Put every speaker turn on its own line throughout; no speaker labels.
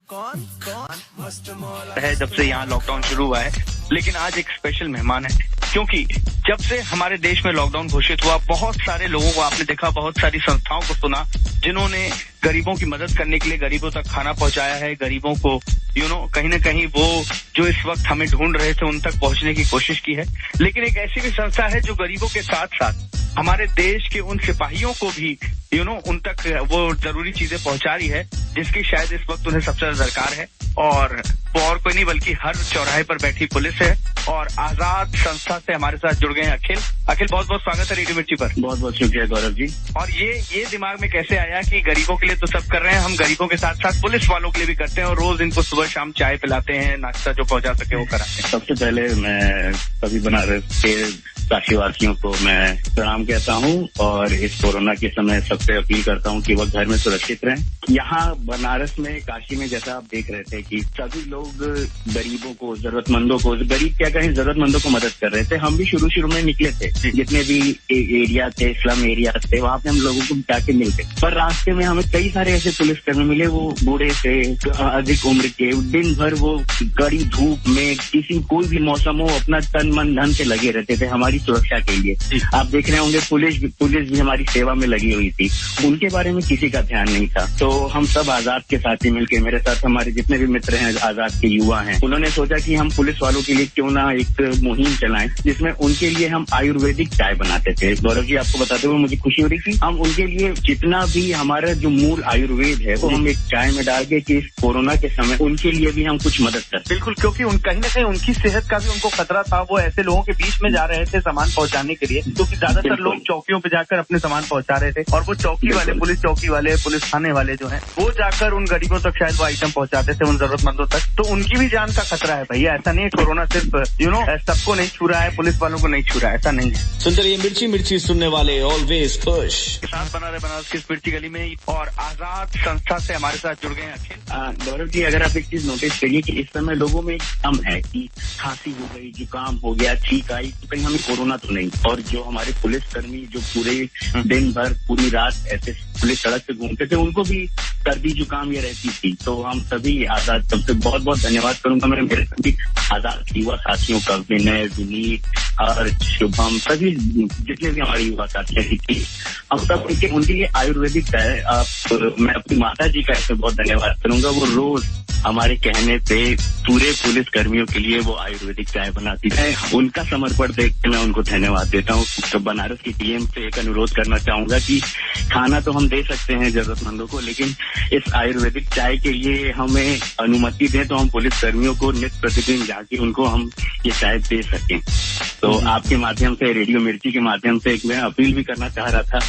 है जब से यहाँ लॉकडाउन शुरू हुआ है, लेकिन आज एक स्पेशल मेहमान है, क्योंकि जब से हमारे देश में लॉकडाउन घोषित हुआ, बहुत सारे लोगों को आपने देखा, बहुत सारी संस्थाओं को सुना जिन्होंने गरीबों की मदद करने के लिए गरीबों तक खाना पहुंचाया है, गरीबों को कहीं ना कहीं वो जो इस वक्त हमें ढूंढ रहे थे उन तक पहुंचने की कोशिश की है। लेकिन एक ऐसी भी संस्था है जो गरीबों के साथ साथ हमारे देश के उन सिपाहियों को भी उन तक वो जरूरी चीजें पहुंचा रही है, जिसकी शायद इस वक्त उन्हें सबसे ज्यादा दरकार है। और वो और कोई नहीं बल्कि हर चौराहे पर बैठी पुलिस है। और आजाद संस्था से हमारे साथ जुड़ गए हैं अखिल। बहुत बहुत स्वागत है रेडियो मिर्ची पर।
बहुत बहुत शुक्रिया गौरव जी।
और ये दिमाग में कैसे आया कि गरीबों के लिए तो सब कर रहे हैं, हम गरीबों के साथ साथ पुलिस वालों के लिए भी करते हैं और रोज इनको सुबह शाम चाय पिलाते हैं, नाश्ता जो पहुंचा सके वो कराते हैं।
सबसे पहले मैं सभी बनारस के काशीवासियों को मैं प्रणाम कहता हूं और इस कोरोना के समय सबसे अपील करता हूं कि वो घर में सुरक्षित रहें। यहाँ बनारस में, काशी में जैसा आप देख रहे थे कि सभी लोग गरीबों को, जरूरतमंदों को, गरीब क्या कहें, जरूरतमंदों को मदद कर रहे थे। हम भी शुरू में निकले थे, जितने भी एरिया थे, स्लम एरिया थे, वहाँ पे हम लोगों को जाके मिलते। पर रास्ते में हमें कई सारे ऐसे पुलिसकर्मी मिले, वो बूढ़े थे, अधिक उम्र के, दिन भर वो कड़ी धूप में किसी कोई भी मौसम हो अपना तन मन धन से लगे रहते थे हमारी सुरक्षा के लिए। आप देख रहे होंगे पुलिस भी हमारी सेवा में लगी हुई थी, उनके बारे में किसी का ध्यान नहीं था। तो हम सब आजाद के साथी मिलके, मेरे साथ हमारे जितने भी मित्र हैं आजाद के युवा हैं, उन्होंने सोचा कि हम पुलिस वालों के लिए क्यों ना एक मुहिम चलाएं, जिसमें उनके लिए हम आयुर्वेदिक चाय बनाते थे। गौरव जी, आपको बताते हुए मुझे खुशी हो रही थी, हम उनके लिए जितना भी हमारा जो मूल आयुर्वेद है वो हम एक चाय में डाल के कि इस कोरोना के समय उनके लिए भी हम कुछ मदद करते।
बिल्कुल, क्योंकि कहीं ना कहीं उनकी सेहत का भी उनको खतरा था। वो ऐसे लोगों के बीच में जा रहे थे सामान पहुंचाने के लिए, क्योंकि ज्यादातर लोग चौकियों पे जाकर अपने सामान पहुंचा रहे थे और वो चौकी वाले, पुलिस चौकी वाले, पुलिस थाने वाले जो हैं, वो जाकर उन गरीबों तक शायद वो आइटम पहुंचाते थे, उन जरूरतमंदों तक। तो उनकी भी जान का खतरा है भैया। ऐसा नहीं है कोरोना सिर्फ सबको नहीं छू रहा है, पुलिस वालों को नहीं छू रहा है, ऐसा नहीं है।
सुनते रहिए मिर्ची सुनने वाले, ऑलवेज खुश।
साथ बना रहे बनारस की इस मिर्ची गली में। और आजाद संस्था से हमारे साथ जुड़ गए हैं अखिल।
गौरव जी, अगर आप एक चीज नोटिस करिए कि इस समय लोगों में कम है कि खांसी हो गई, जुकाम हो गया, छींक आई, तो कहीं हमें कोरोना तो नहीं। और जो हमारे पुलिसकर्मी जो पूरे दिन भर पूरी रात ऐसे पुलिस सड़क पे घूमते थे, उनको भी सर्दी जुकाम ये रहती थी। तो हम सभी आजाद सबसे बहुत बहुत धन्यवाद करूंगा मेरे सभी आजाद युवा साथियों का, विनय, विनीत और शुभम, सभी जितने भी हमारे युवा साथी थी, हम सब उनके लिए आयुर्वेदिक चाय। मैं अपनी माता जी का ऐसे बहुत धन्यवाद करूंगा, वो रोज हमारे कहने पे पूरे पुलिस कर्मियों के लिए वो आयुर्वेदिक चाय बनाती है। उनका समर्पण देख के मैं उनको धन्यवाद देता हूँ। तो बनारस की टीएम से एक अनुरोध करना चाहूंगा कि खाना तो हम दे सकते हैं जरूरतमंदों को, लेकिन इस आयुर्वेदिक चाय के लिए हमें अनुमति दें तो हम पुलिस कर्मियों को नित्य प्रतिदिन जाके उनको हम ये चाय दे सकें। तो आपके माध्यम से, रेडियो मिर्ची के माध्यम से, एक मैं अपील भी करना चाह रहा था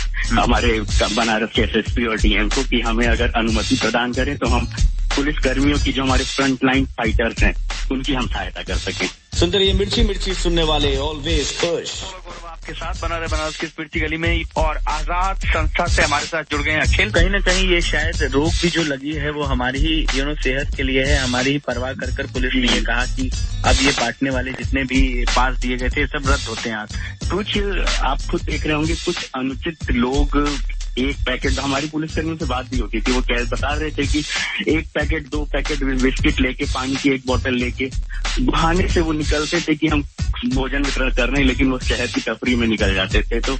हमारे बनारस के एसएसपी और डीएम को कि हमें अगर अनुमति प्रदान करें तो हम पुलिस कर्मियों की, जो हमारे फ्रंट लाइन फाइटर्स हैं, उनकी हम सहायता कर सकें।
सुनते रहिए मिर्ची सुनने वाले, ऑलवेज खुश।
आपके साथ बना रहे बनारस की मिर्ची गली में। और आजाद संस्था से हमारे साथ जुड़ गए हैं अखिल। कहीं ना कहीं ये शायद रोग भी जो लगी है वो हमारी ही सेहत के लिए है, हमारी ही परवाह कर पुलिस ने ये कहा कि अब ये बांटने वाले जितने भी पास दिए गए थे सब रद्द होते हैं।
कुछ आप खुद देख रहे होंगे, कुछ अनुचित लोग एक पैकेट, हमारी पुलिसकर्मियों से बात भी होती थी, वो बता रहे थे कि एक पैकेट, 2 पैकेट बिस्किट लेके, पानी की एक बोतल लेके बहाने से वो निकलते थे कि हम भोजन वितरण कर रहे हैं, लेकिन वो शहर की तफरी में निकल जाते थे। तो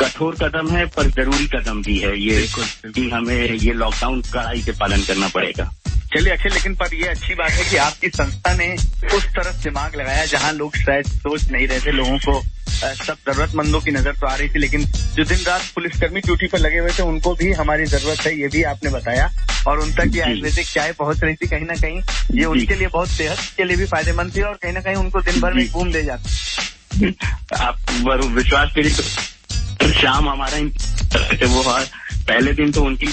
कठोर कदम है पर जरूरी कदम भी है ये कि हमें ये लॉकडाउन कड़ाई से पालन करना पड़ेगा।
चलिए अखिल, लेकिन पर ये अच्छी बात है कि आपकी संस्था ने उस तरफ दिमाग लगाया जहां लोग शायद सोच नहीं रहे थे। लोगों को सब जरूरतमंदों की नजर तो आ रही थी, लेकिन जो दिन रात पुलिसकर्मी ड्यूटी पर लगे हुए थे उनको भी हमारी जरूरत है, ये भी आपने बताया। और उन तक ये आयुर्वेदिक चाय पहुंच रही थी, कहीं ना कहीं ये उनके लिए बहुत सेहत के लिए भी फायदेमंद थी और कहीं ना कहीं उनको दिन भर में घूम दे जाती।
आप विश्वास करिए, तो शाम हमारा वो पहले दिन तो उनकी,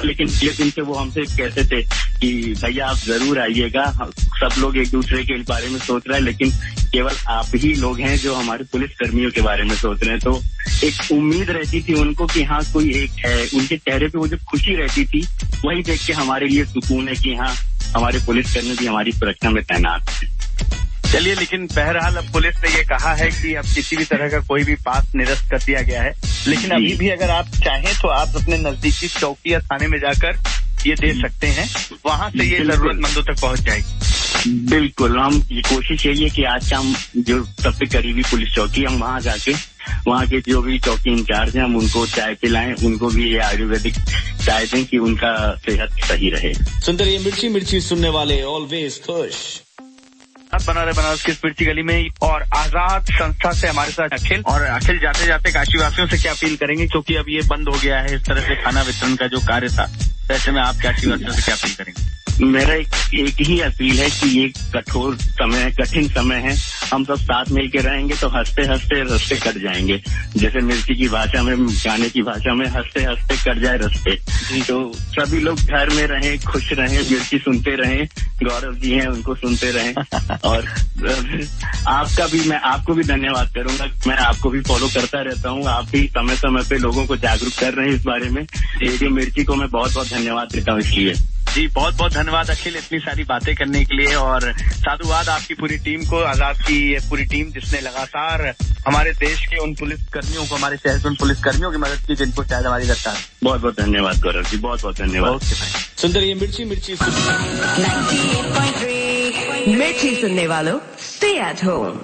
लेकिन अगले दिन से वो हमसे कहते थे कि भैया आप जरूर आइएगा, सब लोग एक दूसरे के बारे में सोच रहे हैं, लेकिन केवल आप ही लोग हैं जो हमारे पुलिस कर्मियों के बारे में सोच रहे हैं। तो एक उम्मीद रहती थी उनको कि हाँ कोई एक है, उनके चेहरे पे वो जो खुशी रहती थी वही देख के हमारे लिए सुकून है कि हाँ हमारे पुलिस कर्मी भी हमारी सुरक्षा में तैनात है।
चलिए, लेकिन बहरहाल अब पुलिस ने ये कहा है कि अब किसी भी तरह का कोई भी पास निरस्त कर दिया गया है, लेकिन अभी भी अगर आप चाहें तो आप अपने नजदीकी चौकी या थाने में जाकर ये दे सकते हैं, वहाँ से ये जरूरतमंदों तक पहुँच जाएगी।
बिल्कुल, हम ये कोशिश यही है कि आज शाम जो सबसे करीबी पुलिस चौकी, हम वहाँ जाके वहाँ के जो भी चौकी इंचार्ज हैं हम उनको चाय पिलाएं, उनको भी ये आयुर्वेदिक चाय दें कि उनका सेहत सही रहे।
सुनते रहिए मिर्ची मिर्ची सुनने वाले ऑलवेज खुश।
बना रहे बनारस की मिर्ची गली में। और आजाद संस्था से हमारे साथ अखिल। और अखिल, जाते जाते काशीवासियों से क्या अपील करेंगे, क्योंकि अब ये बंद हो गया है इस तरह से खाना वितरण का जो कार्य था, तो ऐसे में आप काशीवासियों से क्या अपील करेंगे?
मेरा एक ही अपील है कि ये कठोर समय है, कठिन समय है, हम सब साथ मिल के रहेंगे तो हंसते हंसते रास्ते कट जाएंगे। जैसे मिर्ची की भाषा में, गाने की भाषा में, हंसते हंसते कट जाए रास्ते। तो सभी लोग घर में रहें, खुश रहें, मिर्ची सुनते रहें, गौरव जी हैं उनको सुनते रहें। और मैं आपको भी धन्यवाद करूंगा, मैं आपको भी फॉलो करता रहता हूँ, आप भी समय समय पे लोगों को जागरूक कर रहे हैं इस बारे में। रेडियो मिर्ची को मैं बहुत बहुत धन्यवाद देता हूँ इसलिए।
जी, बहुत बहुत धन्यवाद अखिल इतनी सारी बातें करने के लिए। और साधुवाद आपकी पूरी टीम को, आजाद की ये पूरी टीम जिसने लगातार हमारे देश के उन पुलिस कर्मियों को, हमारे शहर के उन पुलिस कर्मियों की मदद की जिनको शायद हमारी सरकार।
बहुत बहुत धन्यवाद गौरव जी, बहुत बहुत धन्यवाद।
ओके भाई, सुनते रहिए मिर्ची मिर्ची
98.3 मिर्ची सुनने वालों, स्टे एट होम।